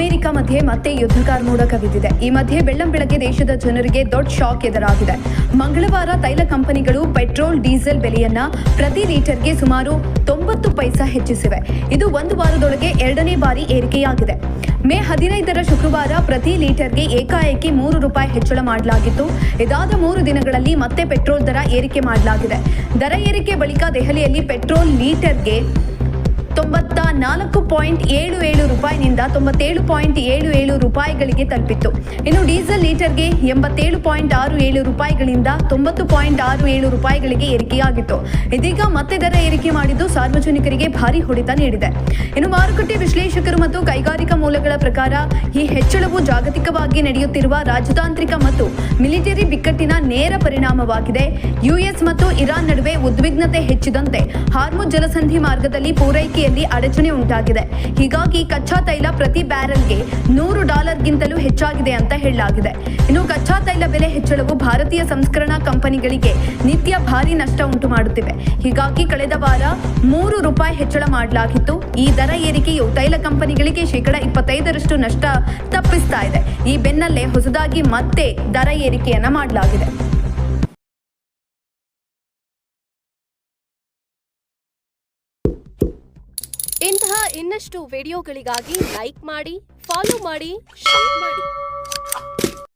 America ಮಧ್ಯೆ ಮತ್ತೆ ಯುದ್ಧಕಾರ್ಮೋಡ ಕವಿದಿದೆ. ಈ ಮಧ್ಯೆ ಬೆಳ್ಳಂಬೆಳಗ್ಗೆ ದೇಶದ ಜನರಿಗೆ ದೊಡ್ಡ ಶಾಕ್ ಎದುರಾಗಿದೆ. ಮಂಗಳವಾರ ತೈಲ ಕಂಪನಿಗಳು ಪೆಟ್ರೋಲ್ ಡೀಸೆಲ್ ಬೆಲೆಯನ್ನ ಪ್ರತಿ ಲೀಟರ್ಗೆ ಸುಮಾರು 90 ಪೈಸೆ ಹೆಚ್ಚಿಸಿವೆ. ಇದು ಒಂದು ವಾರದೊಳಗೆ ಎರಡನೇ ಬಾರಿ ಏರಿಕೆಯಾಗಿದೆ. ಮೇ 15ರ ಶುಕ್ರವಾರ ಪ್ರತಿ ಲೀಟರ್ಗೆ ಏಕಾಏಕಿ ₹3 ಹೆಚ್ಚಳ ಮಾಡಲಾಗಿತ್ತು. ಇದಾದ 3 ದಿನಗಳಲ್ಲಿ ಮತ್ತೆ ಪೆಟ್ರೋಲ್ ದರ ಏರಿಕೆ ಮಾಡಲಾಗಿದೆ. ದರ ಏರಿಕೆ ಬಳಿಕ ದೆಹಲಿಯಲ್ಲಿ ಪೆಟ್ರೋಲ್ ಲೀಟರ್ಗೆ ₹94.77 ನಿಂದ ₹97.77 ತಲುಪಿತ್ತು. ಇನ್ನು ಡೀಸೆಲ್ ಲೀಟರ್ಗೆ ₹87.67 ₹90.67 ಏರಿಕೆಯಾಗಿತ್ತು. ಇದೀಗ ಮತ್ತೆ ದರ ಏರಿಕೆ ಮಾಡಿದ್ದು ಸಾರ್ವಜನಿಕರಿಗೆ ಭಾರಿ ಹೊಡೆತ ನೀಡಿದೆ. ಇನ್ನು ಮಾರುಕಟ್ಟೆ ವಿಶ್ಲೇಷಕರು ಮತ್ತು ಕೈಗಾರಿಕಾ ಮೂಲಗಳ ಪ್ರಕಾರ ಈ ಹೆಚ್ಚಳವು ಜಾಗತಿಕವಾಗಿ ನಡೆಯುತ್ತಿರುವ ರಾಜತಾಂತ್ರಿಕ ಮತ್ತು ಮಿಲಿಟರಿ ಬಿಕ್ಕಟ್ಟಿನ ನೇರ ಪರಿಣಾಮವಾಗಿದೆ. ಯುಎಸ್ ಮತ್ತು ಇರಾನ್ ನಡುವೆ ಉದ್ವಿಗ್ನತೆ ಹೆಚ್ಚಿದಂತೆ ಹಾರ್ಮುಜ್ ಜಲಸಂಧಿ ಮಾರ್ಗದಲ್ಲಿ ಪೂರೈಕೆಯಲ್ಲಿ ಅಡಚಣೆ ಉಂಟಾಗಿದೆ. ಹೀಗಾಗಿ ಕಚ್ಚಾ ತೈಲ ಪ್ರತಿ ಬ್ಯಾರೆಲ್ಗೆ $100ಗಿಂತಲೂ ಹೆಚ್ಚಾಗಿದೆ ಅಂತ ಹೇಳಲಾಗಿದೆ. ಇನ್ನು ಕಚ್ಚಾ ತೈಲ ಬೆಲೆ ಹೆಚ್ಚಳವು ಭಾರತೀಯ ಸಂಸ್ಕರಣಾ ಕಂಪನಿಗಳಿಗೆ ನಿತ್ಯ ಭಾರಿ ನಷ್ಟ ಉಂಟು ಮಾಡುತ್ತಿವೆ. ಹೀಗಾಗಿ ಕಳೆದ ವಾರ ₹3 ಹೆಚ್ಚಳ ಮಾಡಲಾಗಿತ್ತು. ಈ ದರ ಏರಿಕೆಯು ತೈಲ ಕಂಪನಿಗಳಿಗೆ %25 ನಷ್ಟ ತಪ್ಪಿಸ್ತಾ ಇದೆ. ಈ ಬೆನ್ನಲ್ಲೇ ಹೊಸದಾಗಿ ಮತ್ತೆ ದರ ಏರಿಕೆಯನ್ನ ಮಾಡಲಾಗಿದೆ. ಇಂತಹ ಇನ್ನಷ್ಟು ವಿಡಿಯೋಗಳಿಗಾಗಿ ಲೈಕ್ ಮಾಡಿ, ಫಾಲೋ ಮಾಡಿ, ಶೇರ್ ಮಾಡಿ.